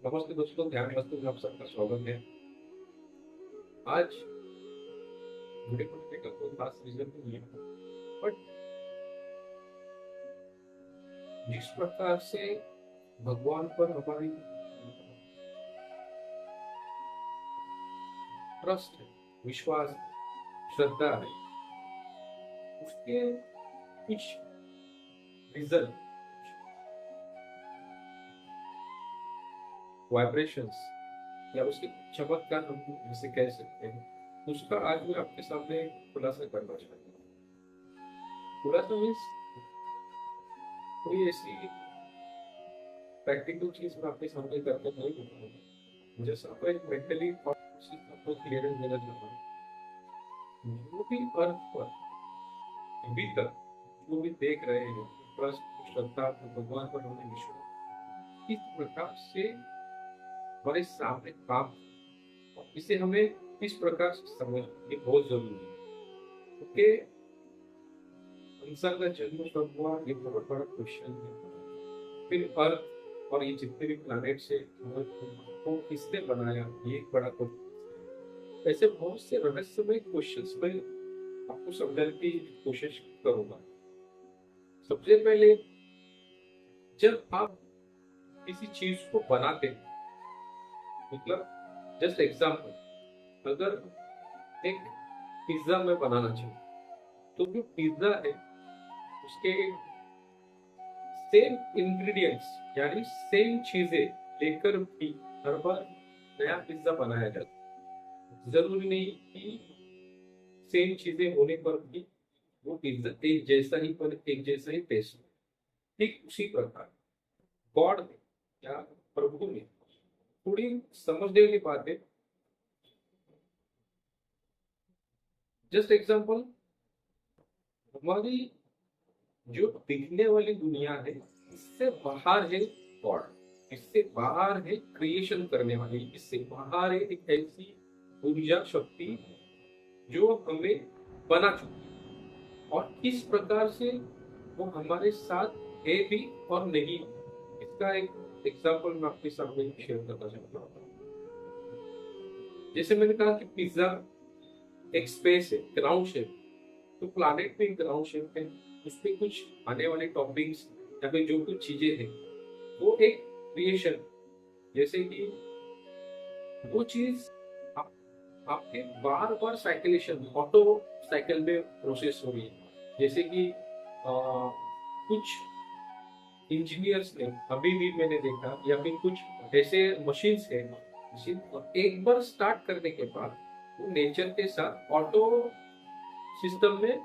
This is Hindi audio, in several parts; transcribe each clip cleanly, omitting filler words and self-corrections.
नमस्ते दोस्तों, ध्यान वस्तु में आप सबका स्वागत है। आज वीडियो बनाने का कोई खास रीजन नहीं है, बट जिस प्रकार से भगवान पर हमारी ट्रस्ट है, विश्वास है, श्रद्धा है, उसके कुछ रीजन, वाइब्रेशंस या उसके चमत्कार हम जिसे कह सकते हैं, उसका आज मैं आपके सामने खुलासा करना चाहता हूँ। खुलासा मीन्स कोई ऐसी प्रैक्टिकल चीज मैं आपके सामने करके नहीं बताऊंगा, जैसा आपको एक मेंटली आपको क्लियरेंस देना चाहता हूँ। जो भी अर्थ पर अभी तक जो भी देख रहे हैं, ट्रस्ट, श्रद्धा, भगवान पर हमने विश्वास, इस प्रकार से हमारे सामने काम, इसे हमें इस प्रकार से समझना ये बहुत जरूरी है, क्योंकि इंसान का जन्म कब हुआ ये बहुत बड़ा क्वेश्चन है। फिर अर्थ और ये जितने भी प्लैनेट्स है को किसने बनाया, ये एक बड़ा क्वेश्चन। ऐसे बहुत से रहस्यमय क्वेश्चंस में आपको समझाने की कोशिश करूंगा। सबसे पहले, जब आप किसी चीज को बनाते हैं, मतलब जस्ट एग्जाम्पल, अगर एक पिज्जा मैं बनाना चाहूँ, तो जो पिज्जा है उसके सेम इंग्रेडिएंट्स यानी सेम चीजें लेकर भी हर बार नया पिज्जा बनाया जाता है। जरूरी नहीं कि सेम चीजें होने पर भी वो पिज्जा एक जैसा ही पर एक जैसा ही टेस्ट। ठीक उसी प्रकार गॉड ने या प्रभु ने थोड़ी समझने वाली बात है। जस्ट एग्जांपल, हमारी जो दिखने वाली दुनिया है, इससे बाहर है गॉड, इससे बाहर है क्रिएशन करने वाली, इससे बाहर है एक ऐसी ऊर्जा शक्ति जो हमें बना चुकी है, और किस प्रकार से वो हमारे साथ है भी और नहीं। इसका एक एग्जांपल मैं आपके सामने शेयर करना चाहता हूँ। जैसे मैंने कहा कि पिज्जा एक स्पेस है, ग्राउंड शेप, तो प्लानेट में ग्राउंड शेप है, उसमें कुछ आने वाले टॉपिक्स या फिर जो कुछ चीजें हैं वो एक क्रिएशन, जैसे कि वो चीज आप, आपके बार बार साइकिलेशन ऑटो साइकिल में प्रोसेस हो रही है। जैसे कि कुछ इंजीनियर्स ने अभी भी मैंने देखा, या फिर कुछ ऐसे मशीन्स है, मशीन एक बार स्टार्ट करने के बाद वो नेचर के साथ ऑटो सिस्टम में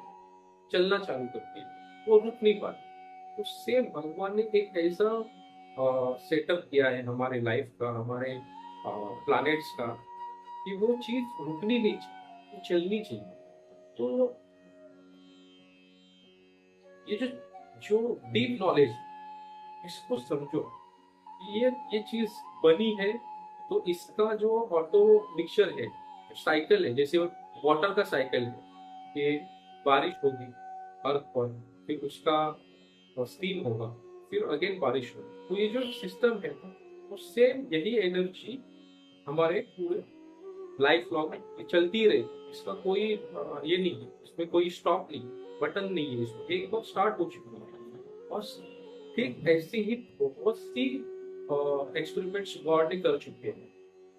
चलना चालू करती है, वो रुक नहीं पाती। तो सेम भगवान ने एक ऐसा सेटअप किया है हमारे लाइफ का, हमारे प्लैनेट्स का, कि वो चीज रुकनी नहीं चाहिए, वो चलनी चाहिए। तो ये जो जो डीप नॉलेज, इसको समझो। ये चीज बनी है, तो इसका जो ऑटो मिक्सचर है, साइकिल है, जैसे वाटर का साइकिल है कि बारिश होगी अर्थ पर, फिर उसका स्टीम होगा, फिर अगेन बारिश होगी। तो ये जो सिस्टम है, वो सेम यही एनर्जी हमारे पूरे लाइफ लॉन्ग चलती रहे। इसका कोई ये नहीं है, इसमें कोई स्टॉप नहीं, बटन नहीं है, इसमें एक बार स्टार्ट हो चुकी है। और ठीक ऐसी ही बहुत सी एक्सपेरिमेंट्स गॉड ने कर चुके हैं।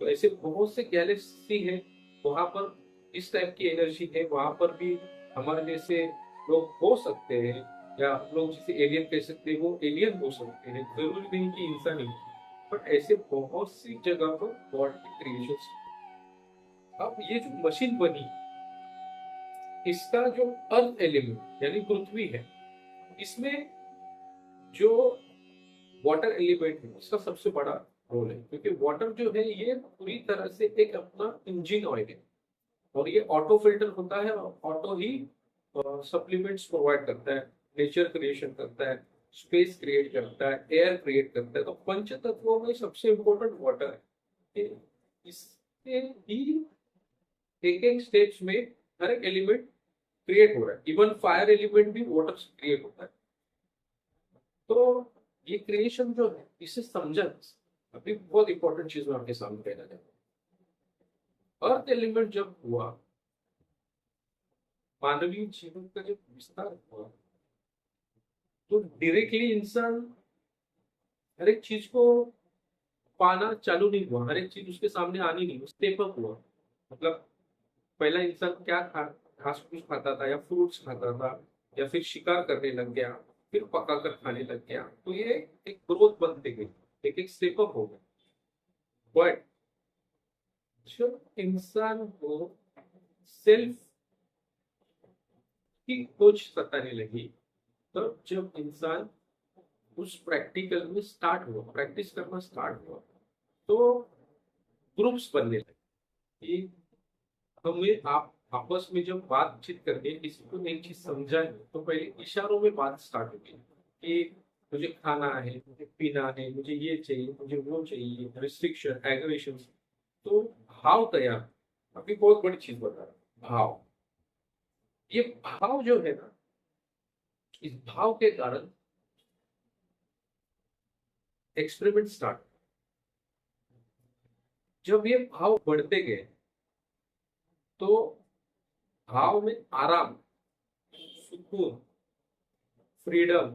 तो ऐसे बहुत से गैलेक्सी है, वहां पर इस टाइप की एनर्जी है, वहां पर भी हमारे जैसे लोग हो सकते हैं, या लोग जिसे एलियन कह सकते हैं वो एलियन हो सकते हैं, जरूरी नहीं कि इंसान ही। बट ऐसे बहुत सी जगह पर गॉड की क्रिएशन। अब ये जो मशीन बनी, इसका जो अर्थ एलिमेंट यानी पृथ्वी है, इसमें जो वाटर एलिमेंट है उसका सबसे बड़ा रोल है, क्योंकि वाटर जो है ये पूरी तरह से एक अपना इंजन ऑयल है, और ये ऑटो फिल्टर होता है, ऑटो ही सप्लीमेंट्स प्रोवाइड करता है, नेचर क्रिएशन करता है, स्पेस क्रिएट करता है, एयर क्रिएट करता है। तो पंच तत्वों में सबसे इंपॉर्टेंट वाटर है। इससे ही एक एक स्टेप्स में हर एक एलिमेंट क्रिएट हो रहा है, इवन फायर एलिमेंट भी वाटर से क्रिएट होता है। तो ये क्रिएशन जो है, इसे समझा अभी बहुत इंपॉर्टेंट चीज मैं आपके सामने कहना चाहता हूँ। अर्थ एलिमेंट जब हुआ, मानवीय जीवन का जब विस्तार हुआ, तो डायरेक्टली इंसान हर एक चीज को पाना चालू नहीं हुआ, हर एक चीज उसके सामने आनी नहीं, स्टेप अप हुआ। मतलब पहला इंसान क्या खा घास फूस खाता था या फ्रूट्स खाता था, या फिर शिकार करने लग गया, फिर पका कर खाने लग गया। तो ये एक ग्रोथ बनती गई, एक एक स्टेप अप हो गया। बट जब इंसान को सेल्फ की खोज सताने लगी, तब जब इंसान उस प्रैक्टिकल में स्टार्ट हुआ, प्रैक्टिस करना स्टार्ट हुआ, तो ग्रुप्स बनने लगे कि हमें आप आपस में जब बातचीत करके किसी को एक चीज समझाए, तो पहले इशारों में बात स्टार्ट होगी कि मुझे खाना है, मुझे पीना है, मुझे ये चाहिए, मुझे वो चाहिए, रिस्ट्रिक्शन, एग्रेशन। तो भाव तैयार, अभी बहुत बड़ी चीज बता रहा हूं, भाव। ये भाव जो है ना, इस भाव के कारण एक्सपेरिमेंट स्टार्ट। जब ये भाव बढ़ते गए, तो भाव में आराम, सुकून, फ्रीडम,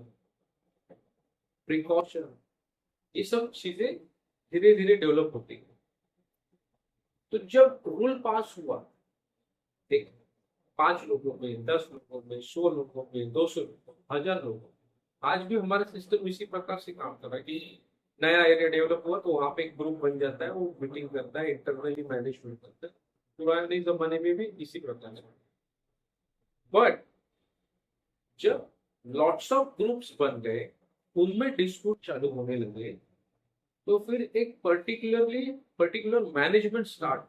प्रिकॉशन, ये सब चीजें धीरे धीरे डेवलप होती गई। तो जब रूल पास हुआ, एक 5 लोगों में, 10 लोगों में, 100 लोगों में, 200 लोगों में, 1000 लोगों में, आज भी हमारा सिस्टम इसी प्रकार से काम कर रहा है कि नया एरिया डेवलप हुआ तो वहां पे एक ग्रुप बन जाता है, वो मीटिंग करता है, इंटरनली मैनेजमेंट करता है। पुराने जमाने में भी इसी प्रकार से। बट जब लॉट्स ऑफ ग्रुप्स बन गए, उनमें डिस्प्यूट चालू होने लगे, तो फिर एक पर्टिकुलर मैनेजमेंट स्टार्ट,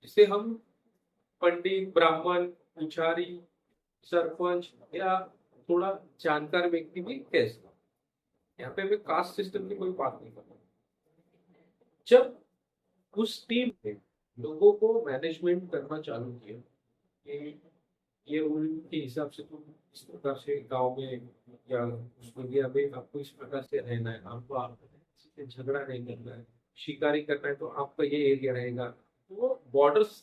जिसे हम पंडित, ब्राह्मण, पुजारी, सरपंच या थोड़ा जानकार व्यक्ति भी कह सकते हैं। यहाँ पे मैं कास्ट सिस्टम की कोई बात नहीं कर रहा। जब उस टीम ने लोगों को मैनेजमेंट करना चालू किया कि ये रूल के हिसाब से तुम इस प्रकार से गांव में या उस एरिया में आपको इस प्रकार से रहना है, आपको आप से झगड़ा नहीं करना है, शिकारी करना है तो आपका ये एरिया रहेगा। तो वो बॉर्डर्स,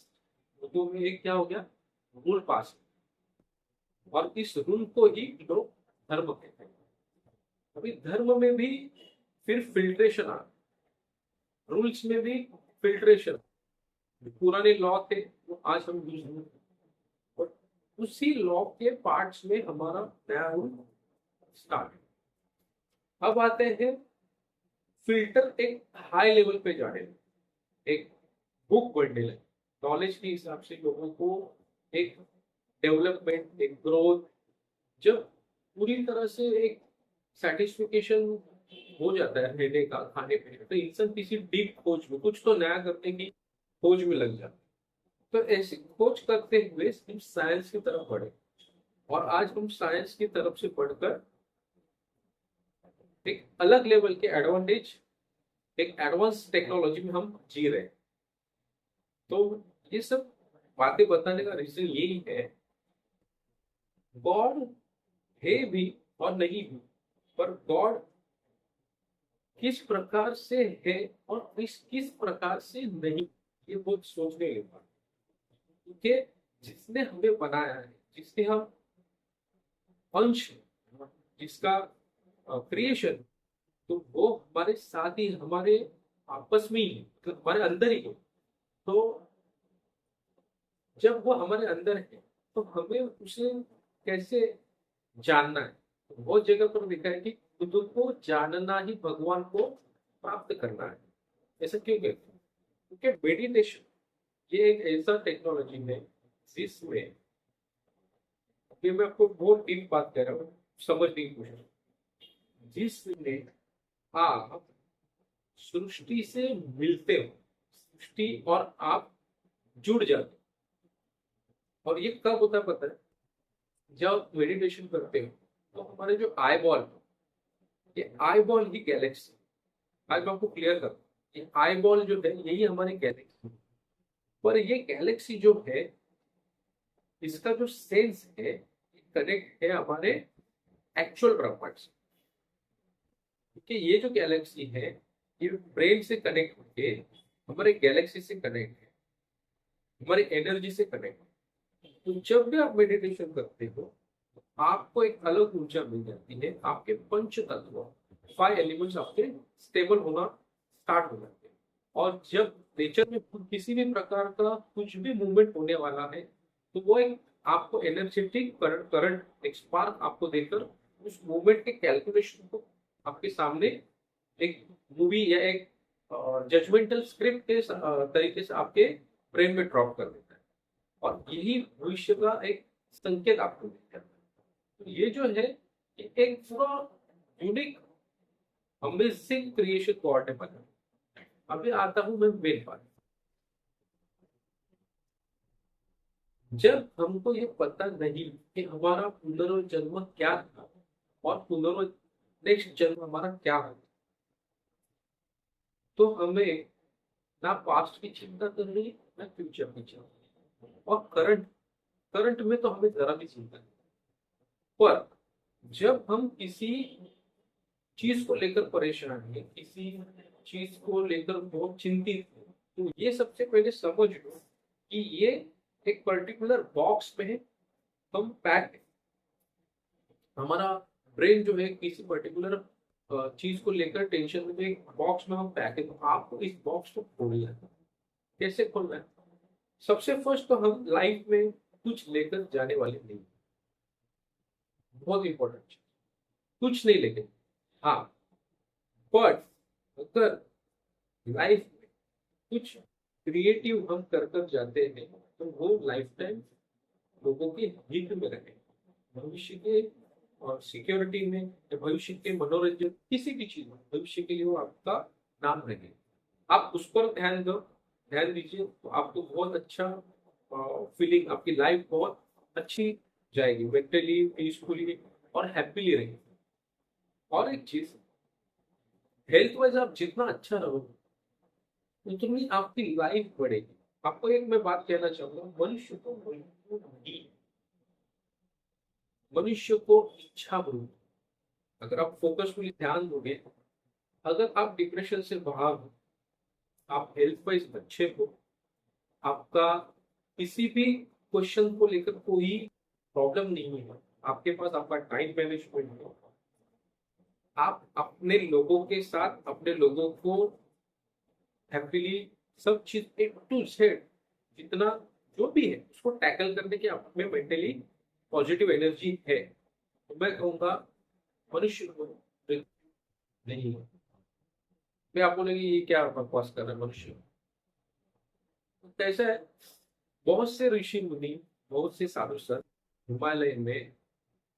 तो में एक क्या हो गया, रूल पास। और इस रूल को ही लोग धर्म कहते हैं। अभी धर्म में भी फिर फिल्ट्रेशन आ, रूल्स में भी फिल्ट्रेशन। पुराने लॉ थे वो आज हम यूज नहीं करते, और उसी लॉ के पार्ट्स में हमारा नया रूल स्टार्ट। अब आते हैं फिल्टर एक हाई लेवल पे जाने, एक बुक बढ़ने लगे, नॉलेज के हिसाब से लोगों को एक डेवलपमेंट, एक ग्रोथ, जब पूरी तरह से एक सेटिस्फिकेशन हो जाता है रहने का, खाने पीने का, तो इंसान किसी डीप खोज में, कुछ तो नया करने की खोज में लग जाता है। तो ऐसी खोज करते हुए हम साइंस की तरफ बढ़े, और आज हम साइंस की तरफ से बढ़कर एक अलग लेवल के एडवांटेज, एक एडवांस टेक्नोलॉजी में हम जी रहे हैं। तो ये सब बातें बताने का रीजन यही है, गॉड है भी और नहीं भी, पर गॉड किस प्रकार से है और किस किस प्रकार से नहीं, ये बहुत सोचने की बात। क्योंकि जिसने हमें बनाया है, जिसने हम अंश हैं, जिसका क्रिएशन, तो वो हमारे साथ ही, हमारे आपस में ही है, मतलब हमारे अंदर ही है। तो जब वो हमारे अंदर है, तो हमें उसे कैसे जानना है। तो बहुत जगह पर लिखा है कि खुद को जानना ही भगवान को प्राप्त करना है। ऐसा क्यों कहते हैं? क्योंकि मेडिटेशन ये एक ऐसा टेक्नोलॉजी है जिसमें, ये मैं आपको बहुत डीप बात कह रहा हूँ, समझने की कोशिश, जिसमें आप सृष्टि से मिलते हो, सृष्टि और आप जुड़ जाते हो। और ये कब होता है पता है? जब मेडिटेशन करते हो, तो हमारे जो आई बॉल, ये आई बॉल ही गैलेक्सी, आज मैं आपको क्लियर करूँ, ये आई बॉल जो है यही हमारी गैलेक्सी। पर ये गैलेक्सी जो है, इसका जो सेंस है, कनेक्ट है हमारे एक्चुअल ब्रह्मांड से। क्योंकि ये जो गैलेक्सी है, ये ब्रेन से कनेक्ट होके हमारे गैलेक्सी से कनेक्ट है, हमारी एनर्जी से कनेक्ट है। तो जब भी आप मेडिटेशन करते हो आपको एक अलग ऊर्जा मिल जाती है, आपके पंच तत्व 5 एलिमेंट्स आपके स्टेबल होना स्टार्ट हो जाते हैं। और जब नेचर में किसी भी प्रकार का कुछ भी मूवमेंट होने वाला है तो वो एक आपको एनर्जेटिक करंट एक स्पार्क आपको देकर उस मूवमेंट के कैलकुलेशन को आपके सामने एक मूवी या एक जजमेंटल स्क्रिप्ट के तरीके से आपके ब्रेन में ड्रॉप कर देता है और यही भविष्य का एक संकेत आपको देता है। तो ये जो है ये एक पूरा यूनिक अमेजिंग क्रिएशन गॉड ने बना। अभी आता हूं मैं मेन बात। जब हमको ये पता नहीं कि हमारा पुनर्जन्म क्या था और नेक्स्ट जन्म हमारा क्या होगा, तो हमें ना पास्ट की चिंता करनी ना फ्यूचर की चिंता, और करंट करंट में तो हमें जरा भी चिंता नहीं। पर जब हम किसी चीज को लेकर परेशान है, किसी चीज को लेकर बहुत चिंतित है, तो ये सबसे पहले समझ लो कि ये एक पर्टिकुलर बॉक्स में हम पैक है। हमारा ब्रेन जो है किसी पर्टिकुलर चीज को लेकर टेंशन में एक बॉक्स में हम पैक है, तो आपको इस बॉक्स को खोलना है। कैसे खोलना है? सबसे फर्स्ट तो हम लाइफ में कुछ लेकर जाने वाले नहीं, बहुत इंपॉर्टेंट चीज, कुछ नहीं लेके। हाँ, बट अगर लाइफ में कुछ क्रिएटिव हम कर कर जाते हैं तो वो लाइफ टाइम लोगों के हित में रहे, भविष्य के और सिक्योरिटी में या भविष्य के मनोरंजन किसी भी चीज में भविष्य के लिए वो आपका नाम रहे। आप उस पर ध्यान दीजिए तो आपको बहुत अच्छा फीलिंग, आपकी लाइफ बहुत अच्छी जाएगी, मेंटली पीसफुली और हैप्पीली रहेगी। और एक चीज, हेल्थ वाइज आप जितना अच्छा रहोगे उतनी आपकी लाइफ बढ़ेगी। आपको एक मैं बात कहना चाहूंगा, मनुष्य को इच्छा बढ़ती। अगर आप फोकसफुली ध्यान दोगे, अगर आप डिप्रेशन से बाहर हो, आप हेल्थ वाइज अच्छे हो, आपका किसी भी क्वेश्चन को लेकर कोई प्रॉब्लम नहीं है, आपके पास आपका टाइम मैनेजमेंट है, आप अपने लोगों के साथ अपने लोगों को हैप्पीली सब चीज A to Z जितना जो भी है उसको टैकल करने की आप में मेंटली पॉजिटिव एनर्जी है, तो मैं कहूंगा मनुष्य को नहीं है। मैं आप बोलेंगे ये क्या बकवास कर रहा है मनुष्य, तो कैसा है? बहुत से ऋषि मुनि, बहुत से साधु संत हिमालय में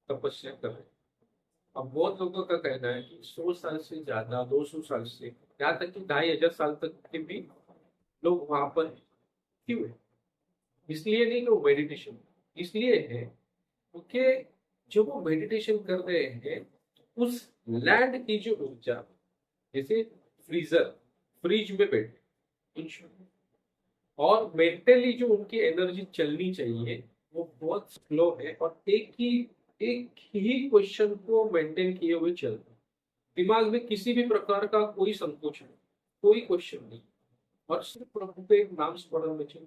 तपस्या कर रहे हैं। अब बहुत लोगों का कहना है कि 100 साल से ज्यादा, 200 साल से यहाँ तक कि 2500 साल तक के भी लोग वहां पर हैं। क्यों है? इसलिए नहीं कि वो मेडिटेशन, इसलिए है क्योंकि जब वो मेडिटेशन कर रहे हैं उस लैंड की जो ऊर्जा, जैसे फ्रीजर फ्रिज में बैठे और मेंटली जो उनकी एनर्जी चलनी चाहिए वो बहुत स्लो है और एक ही क्वेश्चन को मेंटेन किए हुए चलते हैं। दिमाग में किसी भी प्रकार का कोई संकोच नहीं, कोई क्वेश्चन नहीं, और सिर्फ प्रभु के एक नाम स्मरण में चल।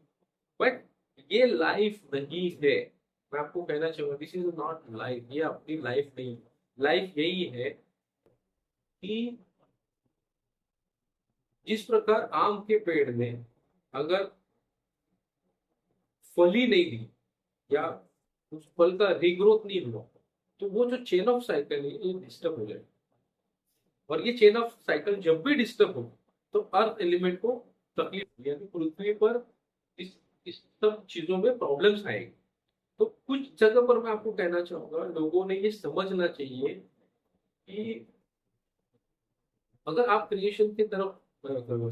बट ये लाइफ नहीं है। मैं आपको कहना चाहूंगा दिस इज नॉट लाइफ, ये अपनी लाइफ नहीं। लाइफ यही है कि जिस प्रकार आम के पेड़ में अगर फल ही नहीं दी या उस फल का रीग्रोथ नहीं हुआ तो वो जो चेन ऑफ साइकिल है ये डिस्टर्ब हो जाएगा। और ये चेन ऑफ साइकिल जब भी डिस्टर्ब हो तो अर्थ एलिमेंट को तकलीफ, यानी पृथ्वी पर इस सब चीजों में प्रॉब्लम्स आएगी। तो कुछ जगह पर मैं आपको कहना चाहूंगा लोगों ने ये समझना चाहिए कि अगर आप क्रिएशन की तरफ,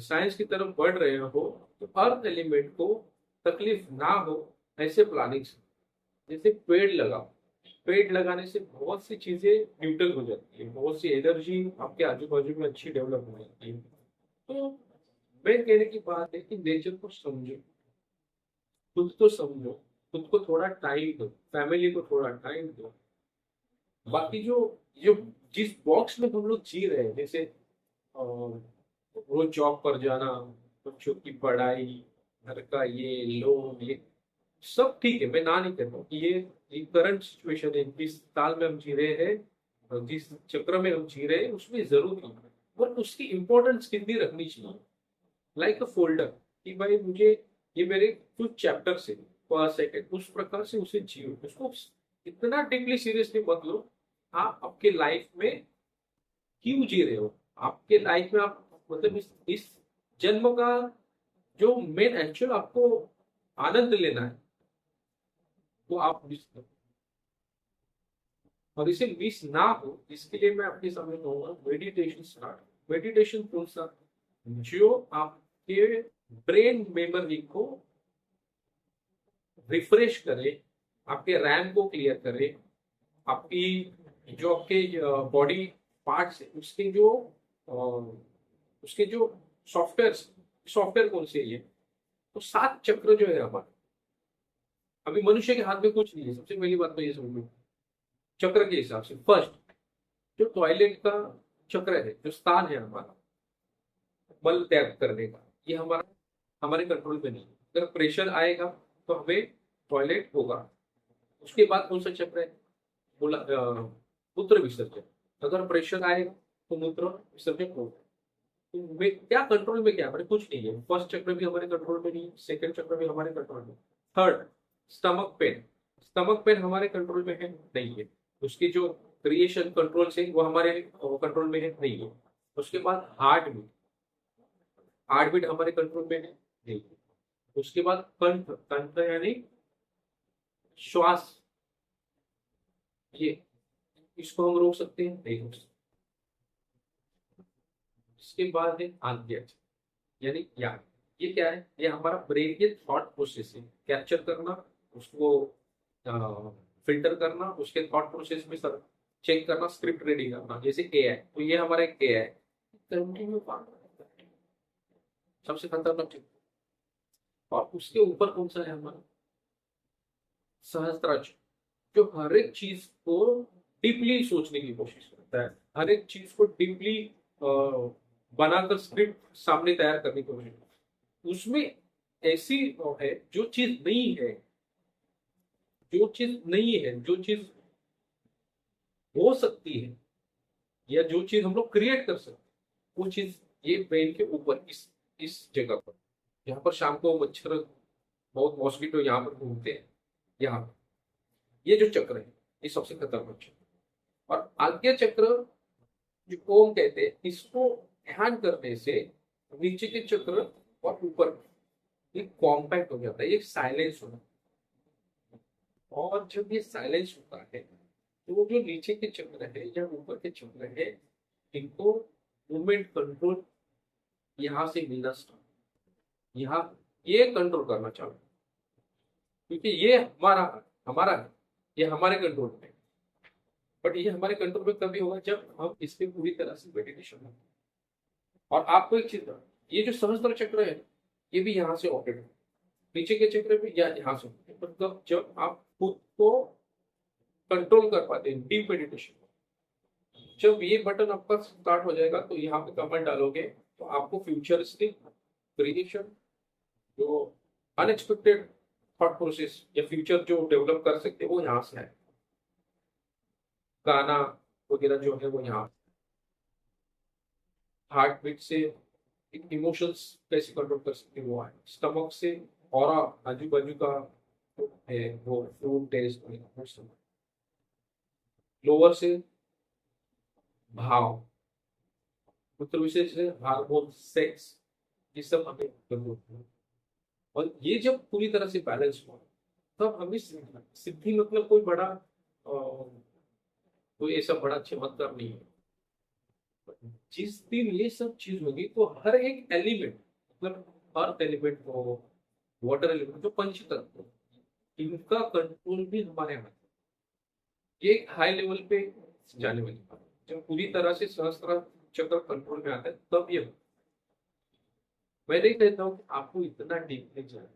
साइंस की तरफ बढ़ रहे हो तो अर्थ एलिमेंट को तकलीफ ना हो ऐसे प्लानिंग। जैसे पेड़ लगाओ, पेड़ लगाने से बहुत सी चीजें न्यूट्रल हो जाती है, बहुत सी एनर्जी आपके आजू बाजू में अच्छी डेवलप हो जाती है। तो मैं कहने की बात है कि नेचर को समझो, खुद को समझो, खुद को थोड़ा टाइम दो, फैमिली को थोड़ा टाइम दो। बाकी जो जो जिस बॉक्स में हम लोग जी रहे हैं, जैसे रोज जॉब पर जाना, बच्चों की पढ़ाई, घर का ये लोन, ये सब ठीक है, मैं ना नहीं कहता हूँ कि ये करंट सिचुएशन है, जिस साल में हम जी रहे हैं और जिस चक्र में हम जी रहे हैं उसमें जरूर नहीं, पर उसकी इंपॉर्टेंस कितनी रखनी चाहिए। लाइक अ फोल्डर, कि भाई मुझे ये मेरे कुछ चैप्टर है पर सेकेंड, उस प्रकार से उसे जियो, उसको इतना डीपली सीरियसली मत लो। आप आपके लाइफ में क्यों जी रहे हो, आपके लाइफ में आप मतलब इस जन्म का जो मेन एक्चुअल आपको आनंद लेना है वो आप मिस करो, और इसे मिस ना हो इसके लिए मैं अपने सामने कहूंगा मेडिटेशन स्टार्ट। मेडिटेशन कौन सा, जो आपके ब्रेन मेमोरी को रिफ्रेश करे, आपके रैम को क्लियर करे, आपकी जो आपके बॉडी पार्ट्स है अ, उसके जो सॉफ्टवेयर सॉफ्टवेयर कौन से है, तो 7 चक्र जो है हमारे, अभी मनुष्य के हाथ में कुछ नहीं है, सबसे पहली बात तो ये समझ, चक्र के हिसाब से फर्स्ट जो टॉयलेट का चक्र है, जो स्थान है हमारा मल त्याग करने का, ये हमारा हमारे कंट्रोल में नहीं है। अगर प्रेशर आएगा तो हमें टॉयलेट होगा। उसके बाद कौन सा चक्र है, मूत्र विसर्जन, अगर प्रेशर आएगा तो मूत्र विसर्जन होगा। तो क्या कंट्रोल में, क्या हमारे कुछ नहीं है, फर्स्ट चक्र भी हमारे कंट्रोल में नहीं है, सेकंड चक्र भी हमारे कंट्रोल में। Third, stomach pain, stomach pain हमारे कंट्रोल में है नहीं है, उसकी जो क्रिएशन कंट्रोल से वो हमारे कंट्रोल में है नहीं है। उसके बाद हार्ट बीट, हार्ट बीट हमारे कंट्रोल में है नहीं है। उसके बाद कंठ, कंठ यानी श्वास, ये इसको हम रोक सकते हैं नहीं रोक सकते। इसके बाद है आज्ञा, यानी याद, ये क्या है, ये हमारा ब्रेन के थॉट प्रोसेस है, कैप्चर करना, उसको फिल्टर करना, उसके थॉट प्रोसेस में सर चेक करना, स्क्रिप्ट रेडी करना, जैसे ए है, तो ये हमारा एक ए है, कंटिन्यू काम करता है, सबसे खतरनाक चीज। और उसके ऊपर कौन सा है हमारा सहस्त्रार, जो हर एक चीज को डीपली सोचने की कोशिश करता है, हर एक चीज को डीपली बनाकर स्क्रिप्ट सामने तैयार करने की कोशिश करता है। उसमें ऐसी है जो चीज नहीं है, जो चीज नहीं है, जो चीज हो सकती है, या जो चीज हम लोग क्रिएट कर सकते हैं, वो चीज ये ब्रेन के ऊपर इस जगह पर, यहाँ पर शाम को मच्छर बहुत मॉस्किटो यहाँ पर घूमते हैं, यहाँ पर ये जो चक्र है ये सबसे खतरनाक चक्र। और आज्ञा चक्र जो ओम कहते हैं, इसको ध्यान करने से नीचे के चक्र और ऊपर ये कॉम्पैक्ट हो जाता है, ये साइलेंस होता है। और जब ये साइलेंस होता है तो वो जो नीचे के चक्र है या ऊपर के चक्र है, इनको मूवमेंट कंट्रोल यहाँ से मिलना स्टार्ट, यहाँ ये कंट्रोल करना चालू, क्योंकि ये हमारा हमारा है, ये हमारे कंट्रोल में है। बट ये हमारे कंट्रोल में तभी होगा जब हम इस पे पूरी तरह से मेडिटेशन करें। और आपको एक चीज, ये जो सहस्त्र चक्र है ये भी यहाँ से ऑपरेट होगा, नीचे के चक्र भी या यहाँ से मतलब जब आप खुद को कंट्रोल कर पाते हैं डीप मेडिटेशन, जब ये बटन आपका स्टार्ट हो जाएगा तो यहाँ पे कमेंट डालोगे तो आपको फ्यूचरिस्टिक क्रिएशन, जो अनएक्सपेक्टेड थॉट प्रोसेस या फ्यूचर जो डेवलप कर सकते हैं वो यहाँ से है, गाना वगैरह जो है वो यहाँ, हार्ट बीट से इमोशंस कैसे कंट्रोल कर सकते हैं वो है, स्टमक से और आजू बाजू का है वो फूड टेस्ट, लोअर से भाव, मूत्र विशेष से हार्मोन, सेक्स, ये सब हमें जरूरत है। और ये जब पूरी तरह से बैलेंस हो तब हमें सिद्धि मतलब कोई बड़ा कोई ऐसा बड़ा चमत्कार नहीं है। जिस दिन ये सब चीज होगी तो हर एक एलिमेंट, मतलब अर्थ एलिमेंट हो, वाटर एलिमेंट, जो पंच तत्व, इनका कंट्रोल भी हमारे हाथ में। ये एक हाई लेवल पे जाने वाली बात है। जब पूरी तरह से सहस्त्र चक्र कंट्रोल में आता है तब ये, मैं नहीं कहता हूँ कि आपको इतना डीप नहीं जाना,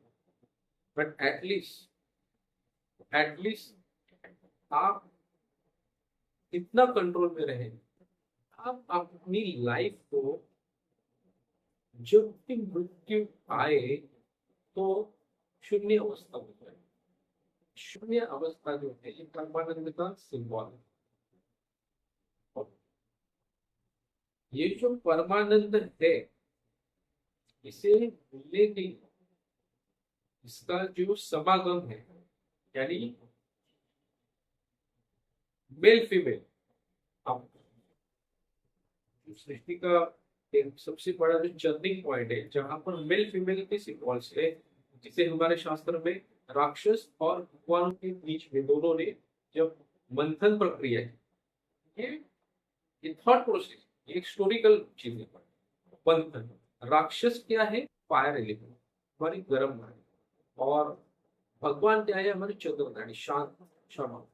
बट एटलीस्ट आप इतना कंट्रोल में रहे, आप अपनी लाइफ को जब भी मृत्यु आए तो शून्य अवस्था होता है। शून्य अवस्था जो है ये परमानंद का सिंबल है। और ये जो परमानंद है इसे भूलने की, इसका जो समागम है, यानी मेल फीमेल, अब जो सृष्टि का एक सबसे बड़ा जो टर्निंग पॉइंट है जहां पर मेल फीमेल के सिंबल्स है, जिसे हमारे शास्त्र में राक्षस और भगवान के बीच में दोनों ने जब मंथन प्रक्रिया है, ये ये थॉट प्रोसेस, ये हिस्टोरिकल चीज है। मंथन, राक्षस क्या है? फायर एलिमेंट, हमारी गर्म नाड़ी, और भगवान क्या है? हमारी चंद्र नाड़ी, शांत, क्षमा।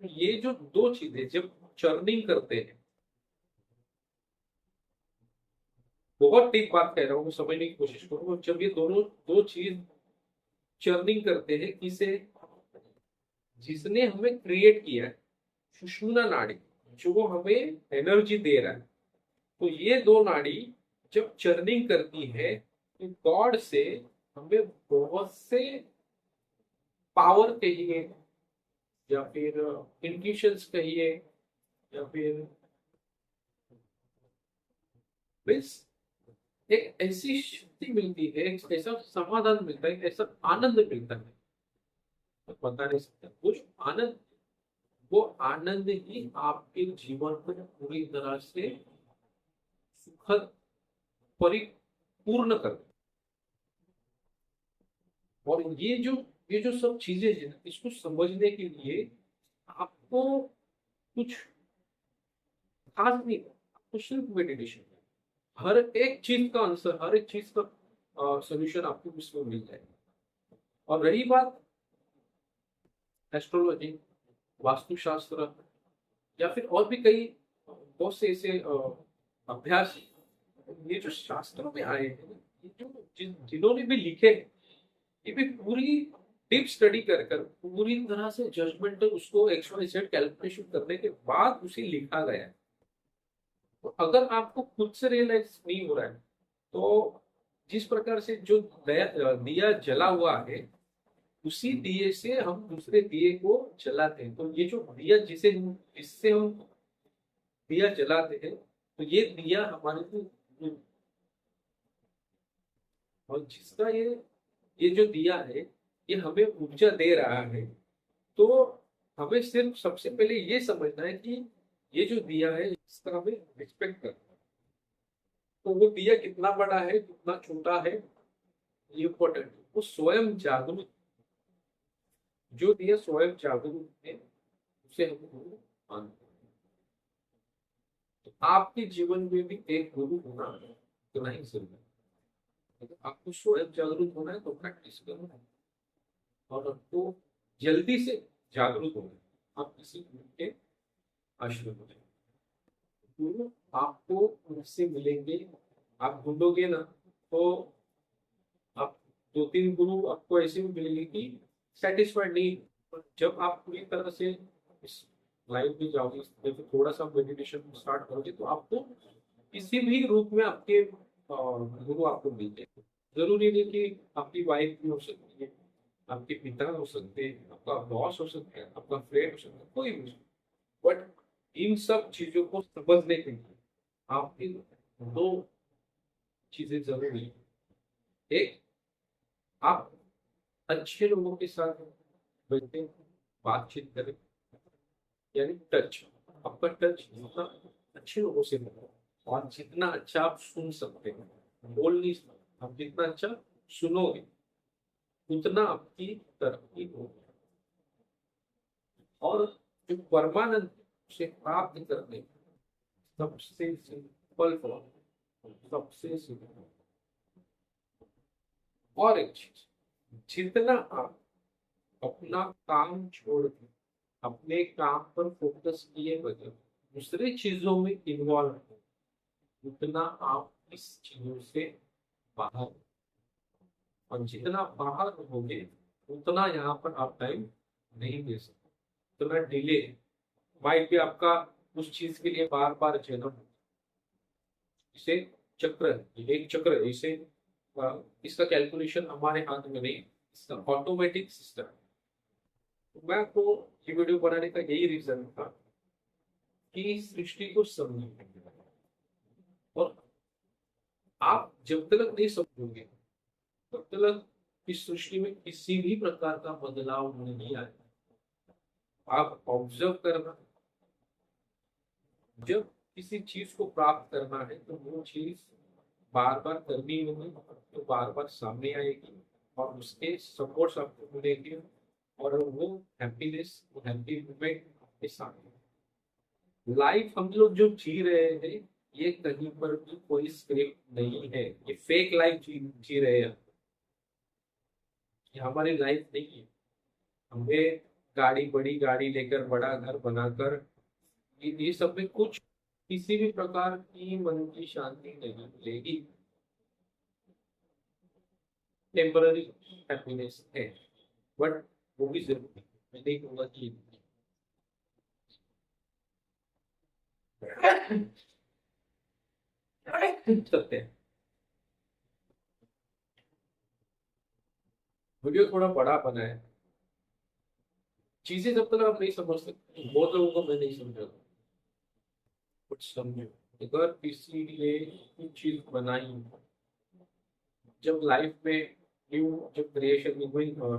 ये जो दो चीजें जब चर्निंग करते हैं, बहुत ठीक बात कह रहा हूँ, समझने की कोशिश करूँ, जब ये दोनों दो चीज चर्निंग करते हैं, किसे? जिसने हमें क्रिएट किया है, सुषुम्ना नाड़ी, जो हमें एनर्जी दे रहा है, तो ये दो नाड़ी जब चर्निंग करती है तो गॉड से हमें बहुत से पावर कहिए, या फिर इंट्यूशंस कहिए, या फिर मीन्स एक ऐसी शक्ति मिलती है, एक ऐसा समाधान मिलता है, एक ऐसा आनंद मिलता है, तो बता नहीं सकता। वो जो आनंद, वो आनंद ही आपके जीवन को पूरी तरह से सुखद, परिपूर्ण कर। और ये जो सब चीजें हैं ना, इसको समझने के लिए आपको कुछ खास नहीं, आपको सिर्फ मेडिटेशन, हर एक चीज का आंसर, हर एक चीज का सोल्यूशन आपको इसमें मिल जाएगा। और रही बात एस्ट्रोलॉजी, वास्तुशास्त्र, या फिर और भी कई बहुत से ऐसे अभ्यास, ये जो शास्त्रों में आए हैं, ये जो जिन्होंने भी लिखे हैं, ये भी पूरी डीप स्टडी कर कर पूरी तरह से जजमेंटल उसको एक्स वाई जेड कैलकुलेशन करने के बाद उसे लिखा गया है। तो अगर आपको खुद से रियलाइज नहीं हो रहा है, तो जिस प्रकार से जो दिया जला हुआ है, उसी दिए से हम दूसरे दिए को जलाते हैं। तो ये जो दिया जिससे हम दिया जलाते हैं, तो ये दिया हमारे को, और जिसका ये जो दिया है, ये हमें ऊर्जा दे रहा है। तो हमें सिर्फ सबसे पहले ये समझना है कि ये जो दिया है इसका हमें रिस्पेक्ट करना है। तो वो दिया कितना बड़ा है, कितना छोटा है, ये इम्पोर्टेंट है। वो स्वयं जागरूक, जो दिया स्वयं जागरूक है, उसे हम गुरु मानते हैं। तो आपके जीवन में भी एक गुरु होना इतना ही जरूरी है। अगर आपको स्वयं जागरूक होना है तो प्रैक्टिस करो, और आपको जल्दी से जागरूक होना है, आप किसी गुरु के आश्रय में जाएं। गुरु आपको उनसे मिलेंगे, आप ढूंढोगे ना, तो आप दो तीन गुरु आपको ऐसे भी मिलेंगे कि सेटिस्फाइड नहीं। पर जब आप पूरी तरह से इस लाइन में जाओगे, या फिर थोड़ा सा मेडिटेशन स्टार्ट करोगे, तो आपको किसी भी रूप में आपके गुरु आपको मिल जाएंगे। जरूरी नहीं कि आपकी वाइफ भी हो सकती है, आपके पिता हो सकते हैं, आपका बॉस हो सकता है, आपका फ्रेंड हो सकता है, कोई भी। बट इन सब चीजों को समझने के लिए आपकी दो चीजें जरूरी है। एक, आप अच्छे लोगों के साथ बैठे बातचीत करें, यानी टच, आपका टच जितना अच्छे लोगों से हो, और जितना अच्छा आप सुन सकते हैं, बोल नहीं सकते, आप जितना अच्छा सुनोगे उतना आपकी तरक्की होगी। और जो परमानंद से प्राप्त करने सबसे सिंपल फॉर्म, सबसे सिंपल, और एक चीज, जितना आप अपना काम छोड़ के अपने काम पर फोकस किए बगैर दूसरी चीजों में इन्वॉल्व हो, उतना आप इस चीजों से बाहर हो। और जितना बाहर होगे उतना यहाँ पर आप टाइम नहीं दे सकते, उतना डिले माइट भी आपका उस चीज के लिए बार बार जन्म, इसे चक्र है, ये एक चक्र है। इसे इसका कैलकुलेशन हमारे हाथ में नहीं, इसका ऑटोमेटिक सिस्टम। तो मैं आपको ये वीडियो बनाने का यही रीजन था कि सृष्टि को समझें। और आप जब तक नहीं समझोगे तब तक इस सृष्टि में किसी भी प्रकार का बदलाव नहीं आएगा। आप ऑब्जर्व करना, जब किसी चीज को प्राप्त करना है तो वो चीज बार बार करनी होगी, तो बार बार सामने आएगी और उसके सपोर्ट्स आपको मिलेंगे, और वो हैप्पीनेस, वो हैप्पी मोमेंट के साथ लाइफ हम लोग जो जी रहे हैं, ये कहीं पर भी कोई स्क्रिप्ट नहीं है, ये फेक लाइफ जी रहे हैं। ये हमारी लाइफ नहीं है। हमें गाड़ी, बड़ी गाड़ी लेकर, बड़ा घर बनाकर, ये सब में कुछ किसी भी प्रकार की मन की शांति नहीं मिलेगी। टेम्पररी हैप्पीनेस है, बट वो भी जरूरी है। मैं नहीं कहूंगा कि सकते हैं। वीडियो थोड़ा बड़ा बना है, चीजें जब तक आप नहीं समझ सकते, बहुत लोगों को मैं नहीं समझा कुछ समझो। अगर किसी ने कुछ चीज बनाई, जब लाइफ में न्यू, जब क्रिएशन,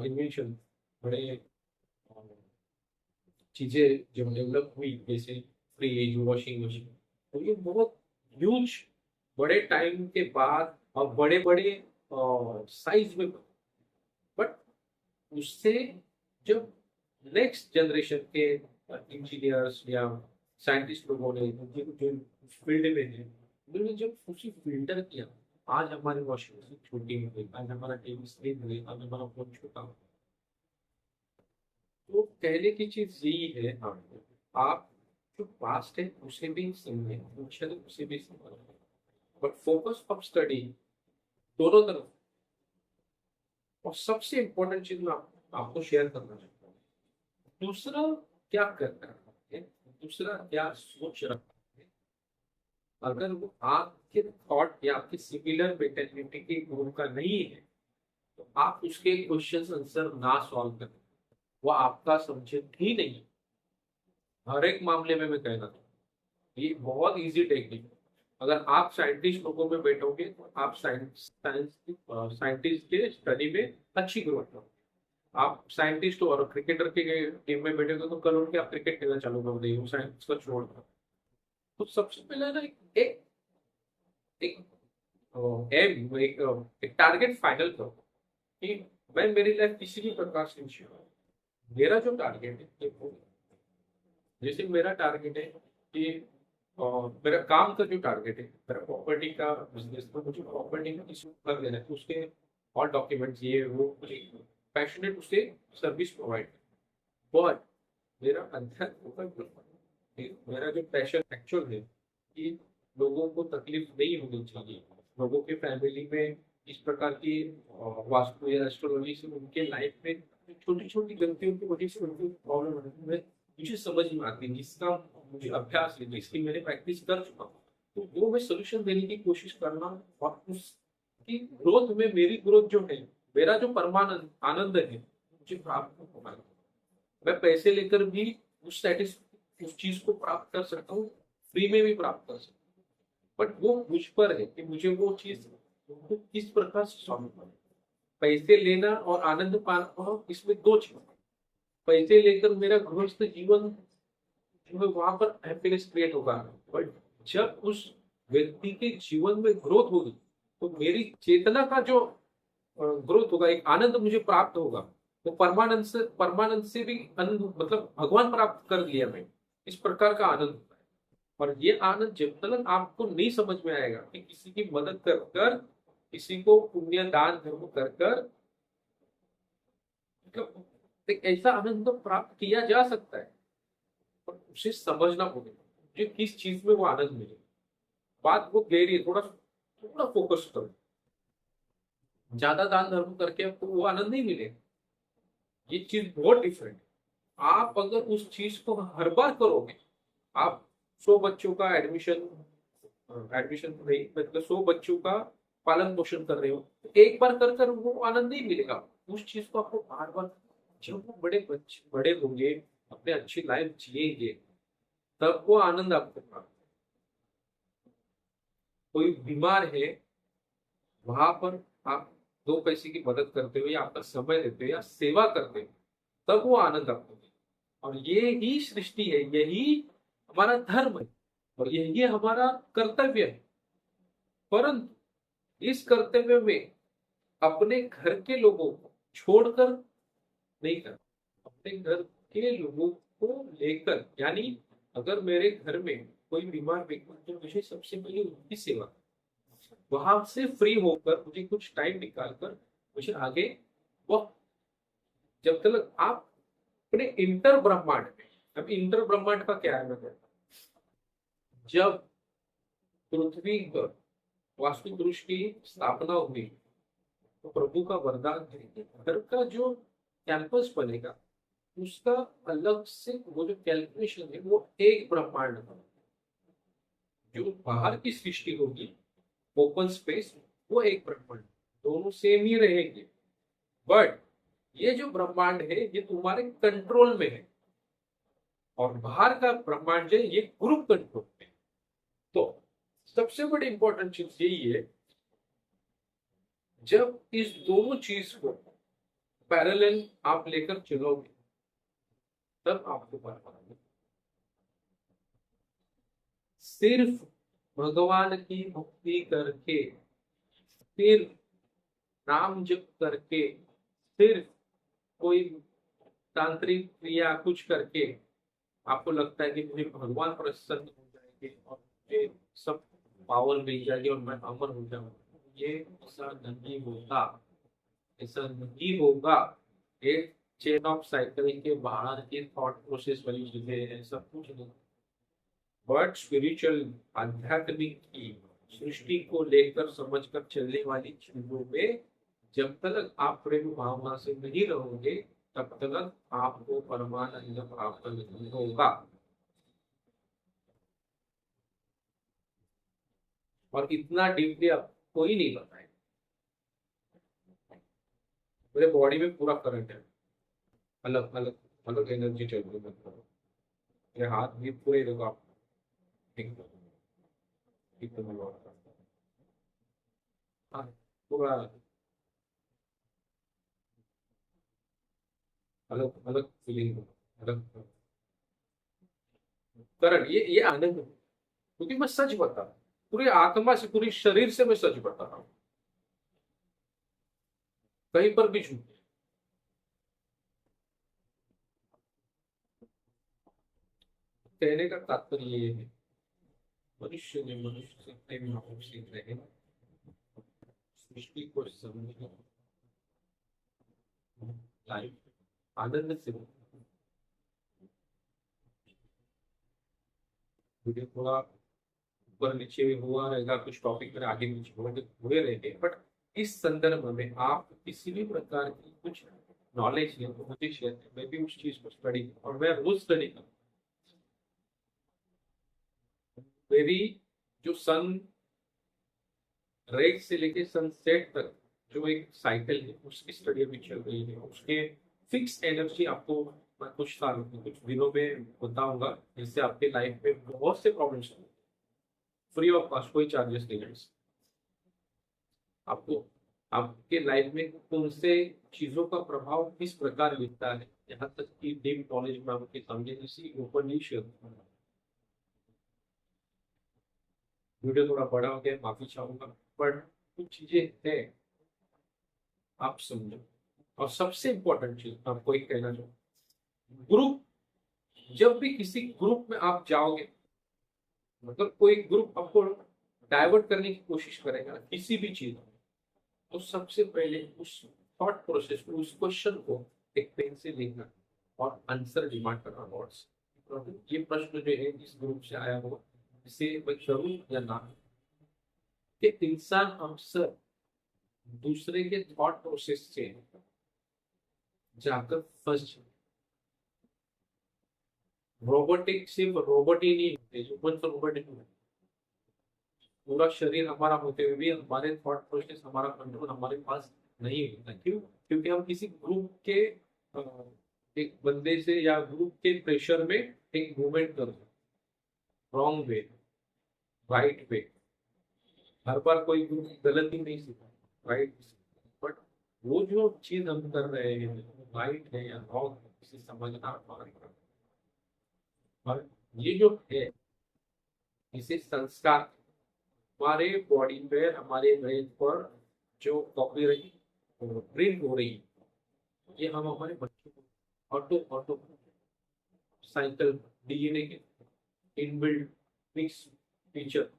इन्वेंशन, बड़े चीजें जब डेवलप हुई, जैसे फ्रिज, वॉशिंग मशीन, तो ये बहुत ह्यूज, बड़े टाइम के बाद और बड़े बड़े साइज में, बट उससे जब नेक्स्ट जनरेशन के इंजीनियर्स या साइंटिस्ट लोगों ने जो फील्ड में है, उन्होंने जब उसी फिल्टर किया, आज हमारी वॉशिंग मशीन छोटी हो गई, आज हमारा टीवी स्क्रीन हो गई, आज हमारा फोन छोटा हो गया। तो कहने की चीज यही है, हाँ, आप जो पास्ट है उसे भी समझे, फ्यूचर उसे भी समझे, बट फोकस ऑफ स्टडी दोनों तरफ। और सबसे इम्पोर्टेंट चीज मैं आपको शेयर करना चाहता हूँ, दूसरा क्या कर रहा है, दूसरा क्या सोच रहा है, अगर वो आपके थॉट या आपकी सिमिलर मेंटेलिटी के ग्रुप का नहीं है, तो आप उसके क्वेश्चन आंसर ना सॉल्व करें, वो आपका सब्जेक्ट ही नहीं। हर एक मामले में मैं कहना था, ये बहुत इजी टेक्निक है। अगर आप साइंटिस्ट लोगों में बैठोगे तो आप साइंटिस्ट के स्टडी में अच्छी ग्रोथ करोगे। आप साइंटिस्ट और क्रिकेटर के टीम में बैठोगे तो कल उनके आप क्रिकेट खेलना चालू कर देंगे, वो साइंस का छोड़ दो। तो सबसे पहले ना एक एक एम, एक टारगेट फाइनल करो कि मैं, मेरी लाइफ किसी भी प्रकार से नहीं चाहिए। मेरा जो टारगेट है जैसे मेरा टारगेट है कि मेरा काम का जो टारगेट है, मेरा प्रॉपर्टी का बिजनेस, तो मुझे प्रॉपर्टी में किसी को कर देना है, तो उसके और डॉक्यूमेंट्स, ये वो, पैशनेट उसे सर्विस प्रोवाइड। बट मेरा अध्यात्म का मेरा जो पैशन एक्चुअल है कि लोगों को तकलीफ नहीं होनी चाहिए, लोगों के फैमिली में इस प्रकार की वास्तु या एस्ट्रोलॉजी से उनके लाइफ में छोटी छोटी गलतियों की वजह से उनको प्रॉब्लम है, मुझे समझ में आती है, जिसका मुझे अभ्यास है, जिसकी मैंने प्रैक्टिस कर चुका हूँ, तो वो मैं सोल्यूशन देने की कोशिश करना, और उसकी ग्रोथ में मेरी ग्रोथ जो है, मेरा जो परमानंद आनंद है मुझे प्राप्त होगा। मैं पैसे लेकर भी उस चीज को प्राप्त कर सकता हूँ, फ्री में भी प्राप्त कर सकता हूँ, बट वो मुझ पर है कि मुझे वो चीज को किस प्रकार से सॉल्व करना। पैसे लेना और आनंद पाना, इसमें दो चीज। पैसे लेकर मेरा गृहस्थ जीवन जो है वहां पर हैप्पीनेस क्रिएट होगा, बट जब उस व्यक्ति के जीवन में ग्रोथ होगी तो मेरी चेतना का जो ग्रोथ होगा, एक आनंद मुझे प्राप्त होगा, वो परमानंद से भी आनंद, मतलब भगवान प्राप्त कर लिया मैं, इस प्रकार का आनंद होता है। और ये आनंद जब तक आपको नहीं समझ में आएगा कि किसी की मदद कर कर, किसी को पुण्य दान धर्म कर कर, मतलब एक ऐसा आनंद तो प्राप्त किया जा सकता है, पर उसे समझना होगा कि किस चीज में वो आनंद मिले। बात वो गहरी है, थोड़ा थोड़ा फोकस करो। ज्यादा दान धर्म करके आपको वो आनंद नहीं मिलेगा, ये चीज बहुत डिफरेंट है। आप अगर उस चीज को हर बार करोगे, आप 100 बच्चों का एडमिशन एडमिशन नहीं, मतलब 100 बच्चों का पालन पोषण कर रहे हो, तो एक बार कर कर वो आनंद नहीं मिलेगा। उस चीज को आपको बार बार, जब वो बड़े बच्चे बड़े होंगे, अपने अच्छी लाइफ जिएंगे, तब वो आनंद आपको प्राप्त। कोई बीमार है, वहां पर आप 2 पैसे की मदद करते हो या आपका समय देते हो या सेवा करते हो, तब वो आनंद आपको मिलेगा। और ये ही सृष्टि है, यही हमारा धर्म है, और यही हमारा कर्तव्य है। परंतु इस कर्तव्य में अपने घर के लोगों को छोड़कर नहीं करना, अपने घर के लोगों को लेकर, यानी अगर मेरे घर में कोई बीमार व्यक्ति है, तो मुझे सबसे पहले उनकी सेवा करनी। वहां से फ्री होकर मुझे कुछ टाइम निकालकर मुझे आगे, वह जब तक आप अपने इंटर ब्रह्मांड में, अब इंटर ब्रह्मांड का क्या है, मैं कहता हूं, जब पृथ्वी पर वास्तु पुरुष की स्थापना हुई, तो प्रभु का वरदान है कि घर का जो कैंपस बनेगा, उसका अलग से वो जो कैलकुलेशन है, वो एक ब्रह्मांड का, जो बाहर की सृष्टि होगी ओपन स्पेस, वो एक ब्रह्मांड, दोनों सेम ही रहेंगे। बट ये जो ब्रह्मांड है, ये तुम्हारे कंट्रोल में है, और बाहर का ब्रह्मांड है, ये ग्रुप कंट्रोल में। तो सबसे बड़ी इंपॉर्टेंट चीज यही है, जब इस दोनों चीज को पैरेलल आप लेकर चलोगे, तब आपको परमात्मा, सिर्फ भगवान की भक्ति करके, सिर्फ नाम जप करके, सिर्फ कोई तांत्रिक क्रिया कुछ करके आपको लगता है कि मुझे भगवान प्रसन्न हो जाएंगे और मुझे सब पावर मिल जाएगी और मैं अमर हो जाऊंगा, ये ऐसा नहीं होगा। ऐसा नहीं होगा। एक चेन ऑफ साइकिल के बाहर की थॉट प्रोसेस वाली चीजें हैं, सब कुछ नहीं। बट स्पिरिचुअल, आध्यात्मिक की सृष्टि को लेकर समझकर चलने वाली चीजों में जब तक आप प्रेम भावना से नहीं रहोगे, तब तक आपको परमानंद प्राप्त नहीं होगा। और इतना डीपली आपको ही नहीं बताए, मेरे बॉडी में पूरा करंट है, अलग अलग अलग एनर्जी चल रही है, मतलब मेरे हाथ भी पूरे देखो आप, एकदम हाँ, पूरा अलग अलग फीलिंग, अलग करंट, ये आनंद है। क्योंकि मैं सच बता रहा हूँ, पूरी आत्मा से, पूरी शरीर से मैं सच बता रहा हूँ, कहीं पर भी झूठ। कहने का तात्पर्य ये है, मनुष्य ने मनुष्य से प्रेम भाव सीख रहे हैं, सृष्टि को समझना, लाइफ आनंद से। मुझे थोड़ा ऊपर नीचे हुआ रहेगा, कुछ टॉपिक मेरे आगे नीचे हुए रहेंगे, बट इस संदर्भ में आप किसी भी प्रकार की कुछ नॉलेज है तो मुझे शेयर करें, मैं भी उस चीज को स्टडी, और मैं रोज स्टडी करूँ। मेरी जो सन रेज से लेके सनसेट तक जो एक साइकिल है, उसकी स्टडी अभी चल रही है, उसके फिक्स एनर्जी आपको मैं कुछ साल कुछ दिनों में बताऊंगा, जिससे आपके लाइफ में बहुत से प्रॉब्लम्स, फ्री ऑफ कॉस्ट, कोई चार्जेस नहीं है। आपको आपके लाइफ में कौन से चीजों का प्रभाव किस प्रकार दिखता है, यहाँ तक कि डीप नॉलेज में आपके सामने इसी ओपनली शेयर करूंगा। वीडियो थोड़ा बड़ा हो गया, माफी चाहूंगा, पर कुछ चीजें हैं, आप समझो। और सबसे इंपॉर्टेंट चीज आपको एक कहना चाहूँ, ग्रुप, जब भी किसी ग्रुप में आप जाओगे, मतलब कोई ग्रुप आपको डाइवर्ट करने की कोशिश करेगा किसी भी चीज में, तो सबसे पहले उस थॉट प्रोसेस को, उस क्वेश्चन को एक पेन से लिखना और आंसर डिमांड करना वर्ड्स। ये प्रश्न जो है इस ग्रुप से आया हुआ, इसे मैं करूं या ना, कि इंसान अक्सर दूसरे के थॉट प्रोसेस से जाकर फंस जाए। रोबोटिक सिर्फ रोबोट ही नहीं होते, ह्यूमन तो रोबोट ही नहीं होते। पूरा शरीर हमारा होते हुए भी हमारे थॉट प्रोसेस, हमारा कंट्रोल हमारे पास नहीं होता। क्यों? क्योंकि हम किसी ग्रुप के एक बंदे से या ग्रुप के प्रेशर में एक मूवमेंट कर रहे, रॉन्ग वे, राइट वे। हर बार कोई ग्रुप गलत ही नहीं सीखा, राइट। बट वो जो चीज हम कर रहे हैं, राइट है या रॉन्ग है, इसे समझना हमारे काम। और ये जो है, इसे संस्कार, हमारे बॉडी पे, हमारे ब्रेन पर जो कॉपी रही, प्रिंट हो रही, ये हम हमारे बच्चों को ऑटो ऑटो साइकिल, डीएनए के इनबिल्ट फिक्स फीचर,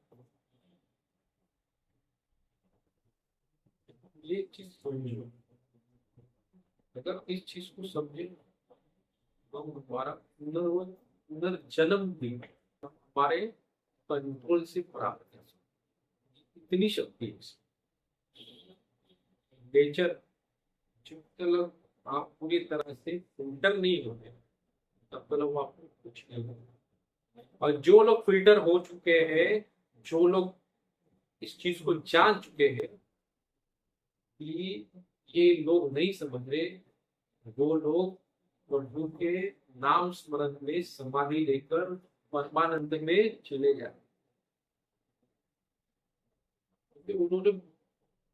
ये चीज समझो। अगर इस चीज को समझे तो हम हमारा पुनर्जन्म भी हमारे कंट्रोल से प्राप्त कर सकते। इतनी शक्ति है नेचर। जब तक आप पूरी तरह से फिल्टर नहीं होते, तब तक आपको कुछ नहीं होगा। और जो लोग फिल्टर हो चुके हैं, जो लोग इस चीज को जान चुके हैं कि ये लोग नहीं समझ रहे, वो लोग प्रभु के नाम स्मरण में समाधि लेकर परमानंद में चले जाए, क्योंकि उन्होंने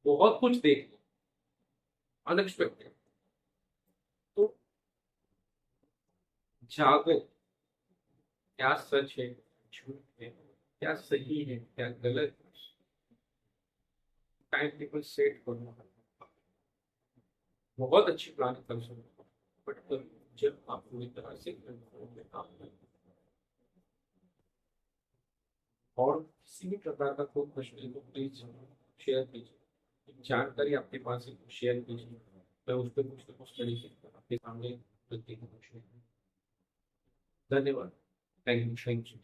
बहुत कुछ देख लिया, अनएक्सपेक्टेड। तो जागो, क्या सच है, झूठ है, क्या सही है, क्या गलत है, टाइम टेबल सेट करना। बहुत अच्छी प्लानिंग कर सकते हो, बट जब आप पूरी तरह से कंट्रोल में काम करें। और किसी भी प्रकार का कोई प्रश्न है तो प्लीज शेयर कीजिए, जानकारी आपके पास है शेयर कीजिए, मैं उस पर कुछ ना कुछ तरीके आपके सामने रखने की कोशिश करूंगा। धन्यवाद। Thank you.